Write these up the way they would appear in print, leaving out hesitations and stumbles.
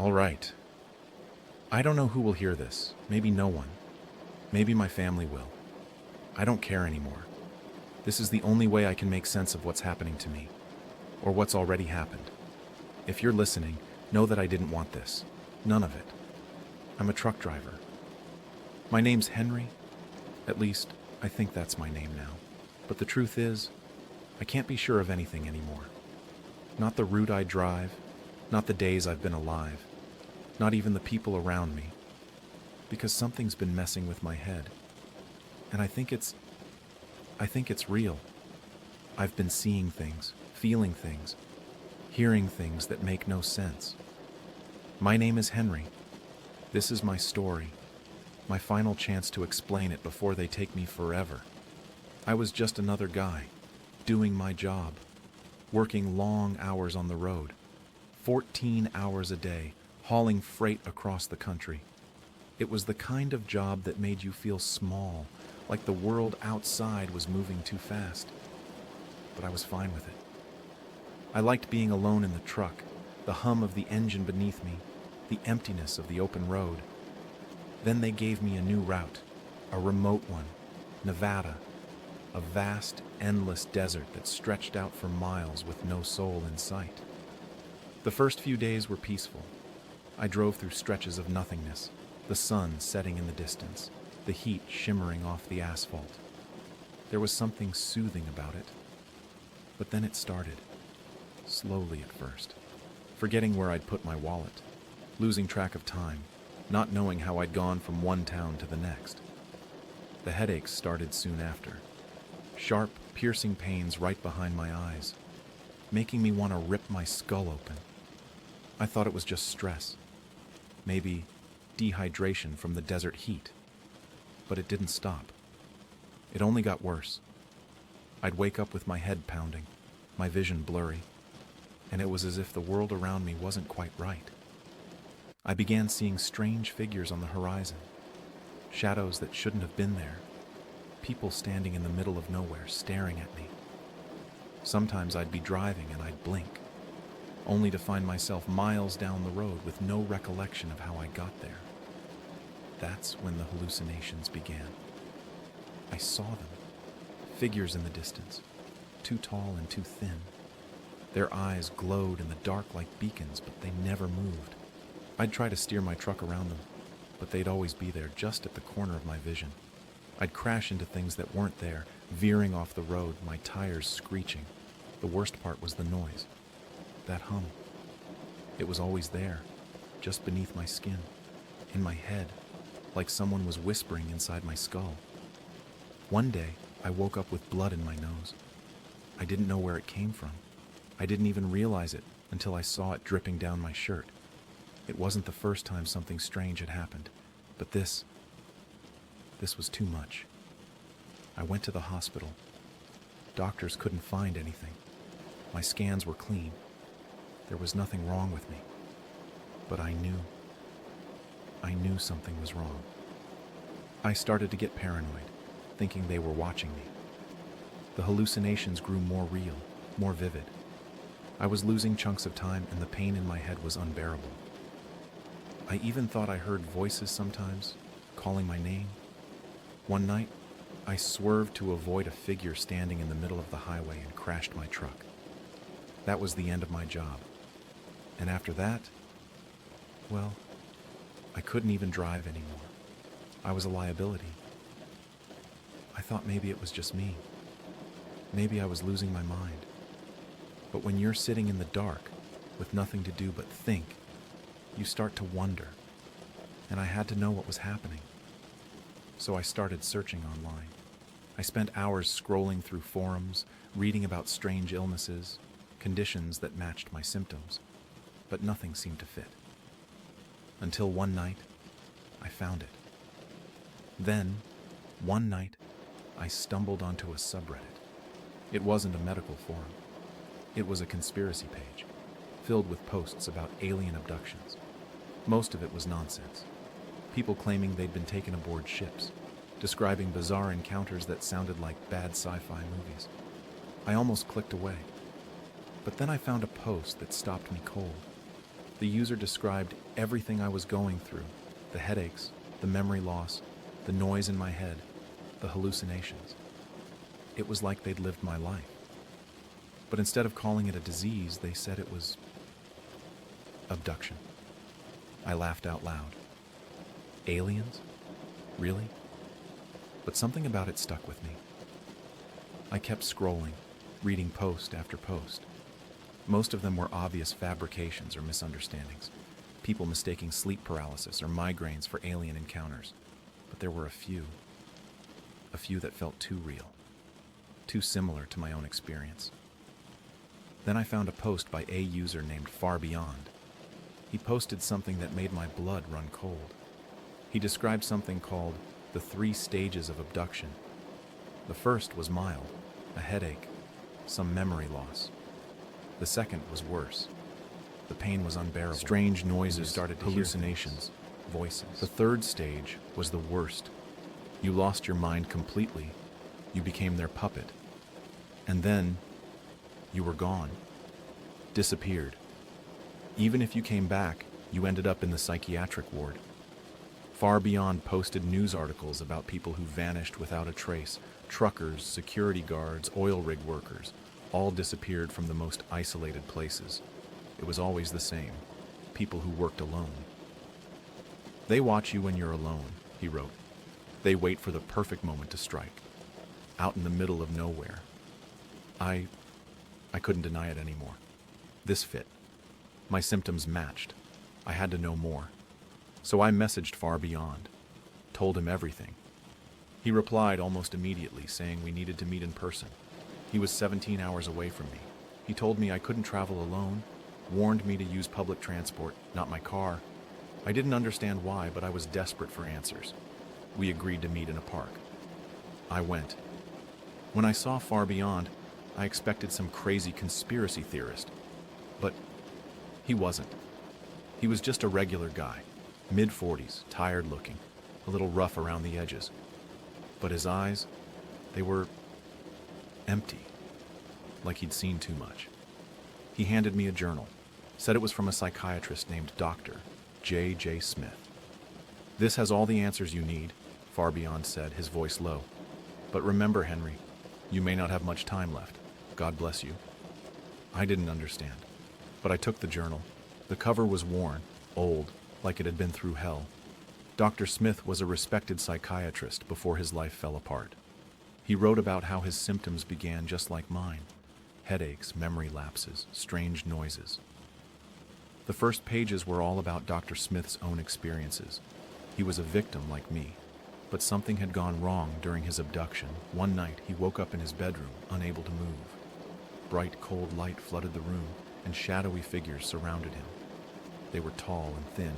All right. I don't know who will hear this. Maybe no one. Maybe my family will. I don't care anymore. This is the only way I can make sense of what's happening to me, or what's already happened. If you're listening, know that I didn't want this. None of it. I'm a truck driver. My name's Henry. At least, I think that's my name now. But the truth is, I can't be sure of anything anymore. Not the route I drive, not the days I've been alive, not even the people around me. Because something's been messing with my head. And I think it's real. I've been seeing things, feeling things, hearing things that make no sense. My name is Henry. This is my story, my final chance to explain it before they take me forever. I was just another guy, doing my job, working long hours on the road, 14 hours a day, hauling freight across the country. It was the kind of job that made you feel small, like the world outside was moving too fast. But I was fine with it. I liked being alone in the truck, the hum of the engine beneath me, the emptiness of the open road. Then they gave me a new route, a remote one, Nevada, a vast, endless desert that stretched out for miles with no soul in sight. The first few days were peaceful. I drove through stretches of nothingness, the sun setting in the distance, the heat shimmering off the asphalt. There was something soothing about it. But then it started, slowly at first, forgetting where I'd put my wallet, losing track of time, not knowing how I'd gone from one town to the next. The headaches started soon after, sharp, piercing pains right behind my eyes, making me want to rip my skull open. I thought it was just stress, maybe dehydration from the desert heat. But it didn't stop. It only got worse. I'd wake up with my head pounding, my vision blurry, and it was as if the world around me wasn't quite right. I began seeing strange figures on the horizon, shadows that shouldn't have been there, people standing in the middle of nowhere staring at me. Sometimes I'd be driving and I'd blink, only to find myself miles down the road with no recollection of how I got there. That's when the hallucinations began. I saw them, figures in the distance, too tall and too thin. Their eyes glowed in the dark like beacons, but they never moved. I'd try to steer my truck around them, but they'd always be there just at the corner of my vision. I'd crash into things that weren't there, veering off the road, my tires screeching. The worst part was the noise, that hum. It was always there, just beneath my skin, in my head, like someone was whispering inside my skull. One day, I woke up with blood in my nose. I didn't know where it came from. I didn't even realize it until I saw it dripping down my shirt. It wasn't the first time something strange had happened, but this was too much. I went to the hospital. Doctors couldn't find anything. My scans were clean. There was nothing wrong with me. But I knew something was wrong. I started to get paranoid, thinking they were watching me. The hallucinations grew more real, more vivid. I was losing chunks of time and the pain in my head was unbearable. I even thought I heard voices sometimes, calling my name. One night, I swerved to avoid a figure standing in the middle of the highway and crashed my truck. That was the end of my job. And after that, well, I couldn't even drive anymore. I was a liability. I thought maybe it was just me. Maybe I was losing my mind. But when you're sitting in the dark, with nothing to do but think, you start to wonder. And I had to know what was happening. So I started searching online. I spent hours scrolling through forums, reading about strange illnesses, conditions that matched my symptoms, but nothing seemed to fit. Until one night, I found it. Then, one night, I stumbled onto a subreddit. It wasn't a medical forum. It was a conspiracy page, filled with posts about alien abductions. Most of it was nonsense. People claiming they'd been taken aboard ships, describing bizarre encounters that sounded like bad sci-fi movies. I almost clicked away. But then I found a post that stopped me cold. The user described everything I was going through: the headaches, the memory loss, the noise in my head, the hallucinations. It was like they'd lived my life. But instead of calling it a disease, they said it was abduction. I laughed out loud. Aliens? Really? But something about it stuck with me. I kept scrolling, reading post after post. Most of them were obvious fabrications or misunderstandings, people mistaking sleep paralysis or migraines for alien encounters. But there were a few that felt too real, too similar to my own experience. Then I found a post by a user named Far Beyond. He posted something that made my blood run cold. He described something called the 3 stages of abduction. The first was mild, a headache, some memory loss. The second was worse. The pain was unbearable. Strange noises started to hallucinations, voices. The third stage was the worst. You lost your mind completely. You became their puppet. And then you were gone. Disappeared. Even if you came back, you ended up in the psychiatric ward. Far Beyond posted news articles about people who vanished without a trace. Truckers, security guards, oil rig workers, all disappeared from the most isolated places. It was always the same. People who worked alone. They watch you when you're alone, he wrote. They wait for the perfect moment to strike. Out in the middle of nowhere. I couldn't deny it anymore. This fit. My symptoms matched. I had to know more. So I messaged Far Beyond, told him everything. He replied almost immediately, saying we needed to meet in person. He was 17 hours away from me. He told me I couldn't travel alone, warned me to use public transport, not my car. I didn't understand why, but I was desperate for answers. We agreed to meet in a park. I went. When I saw Far Beyond, I expected some crazy conspiracy theorist. But he wasn't. He was just a regular guy, mid-40s, tired looking, a little rough around the edges. But his eyes, they were empty, like he'd seen too much. He handed me a journal, said it was from a psychiatrist named Dr. J.J. Smith. This has all the answers you need, Far Beyond said, his voice low. But remember, Henry, you may not have much time left. God bless you. I didn't understand, but I took the journal. The cover was worn, old, like it had been through hell. Dr. Smith was a respected psychiatrist before his life fell apart. He wrote about how his symptoms began just like mine: headaches, memory lapses, strange noises. The first pages were all about Dr. Smith's own experiences. He was a victim like me, but something had gone wrong during his abduction. One night, he woke up in his bedroom, unable to move. Bright, cold light flooded the room, and shadowy figures surrounded him. They were tall and thin,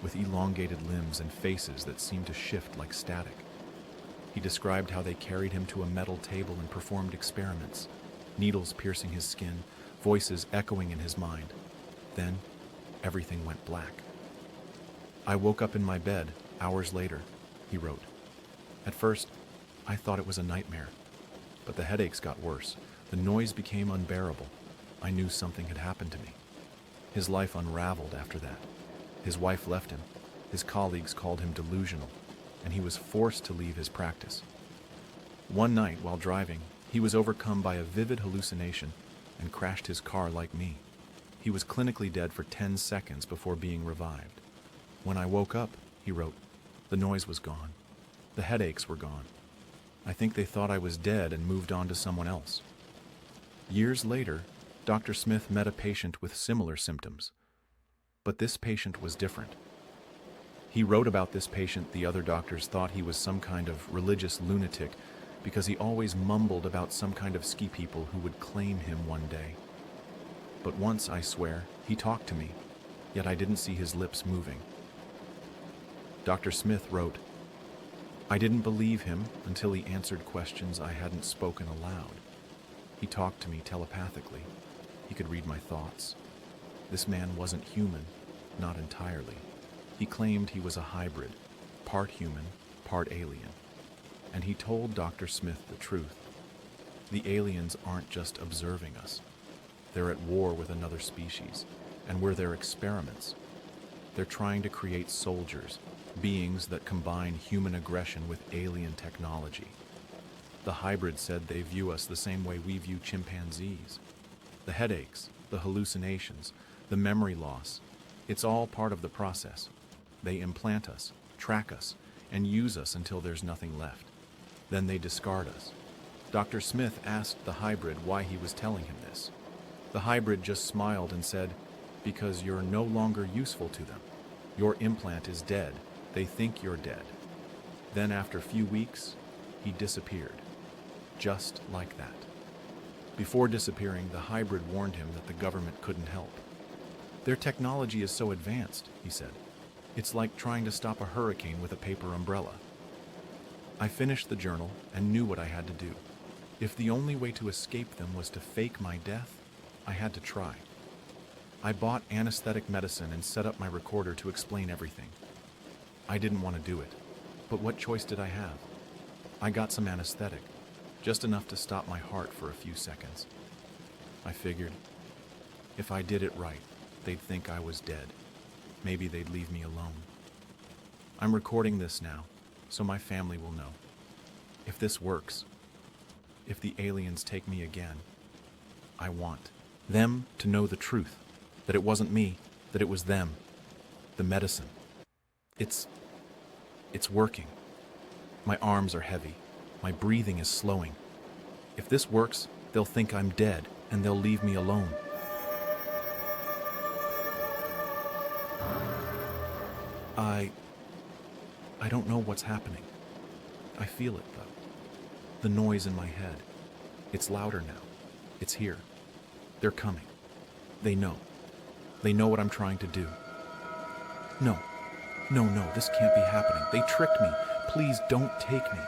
with elongated limbs and faces that seemed to shift like static. He described how they carried him to a metal table and performed experiments, needles piercing his skin, voices echoing in his mind. Then, everything went black. I woke up in my bed hours later, he wrote. At first, I thought it was a nightmare, but the headaches got worse. The noise became unbearable. I knew something had happened to me. His life unraveled after that. His wife left him. His colleagues called him delusional, and he was forced to leave his practice. One night, while driving, he was overcome by a vivid hallucination and crashed his car like me. He was clinically dead for 10 seconds before being revived. When I woke up, he wrote, the noise was gone. The headaches were gone. I think they thought I was dead and moved on to someone else. Years later, Dr. Smith met a patient with similar symptoms. But this patient was different. He wrote about this patient. The other doctors thought he was some kind of religious lunatic because he always mumbled about some kind of ski people who would claim him one day. But once, I swear, he talked to me, yet I didn't see his lips moving. Dr. Smith wrote, I didn't believe him until he answered questions I hadn't spoken aloud. He talked to me telepathically. He could read my thoughts. This man wasn't human, not entirely. He claimed he was a hybrid, part human, part alien. And he told Dr. Smith the truth. The aliens aren't just observing us. They're at war with another species, and we're their experiments. They're trying to create soldiers, beings that combine human aggression with alien technology. The hybrid said they view us the same way we view chimpanzees. The headaches, the hallucinations, the memory loss, it's all part of the process. They implant us, track us, and use us until there's nothing left. Then they discard us. Dr. Smith asked the hybrid why he was telling him this. The hybrid just smiled and said, "Because you're no longer useful to them. Your implant is dead. They think you're dead." Then after a few weeks, he disappeared. Just like that. Before disappearing, the hybrid warned him that the government couldn't help. "Their technology is so advanced," he said. "It's like trying to stop a hurricane with a paper umbrella." I finished the journal and knew what I had to do. If the only way to escape them was to fake my death, I had to try. I bought anesthetic medicine and set up my recorder to explain everything. I didn't want to do it, but what choice did I have? I got some anesthetic, just enough to stop my heart for a few seconds. I figured, if I did it right, they'd think I was dead. Maybe they'd leave me alone. I'm recording this now, so my family will know. If this works, if the aliens take me again, I want them to know the truth, that it wasn't me, that it was them, the medicine. It's working. My arms are heavy. My breathing is slowing. If this works, they'll think I'm dead and they'll leave me alone. I don't know what's happening. I feel it, though. The noise in my head. It's louder now. It's here. They're coming. They know. They know what I'm trying to do. No, this can't be happening. They tricked me. Please don't take me.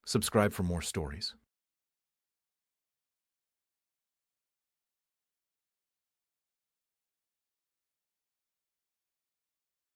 Subscribe for more stories.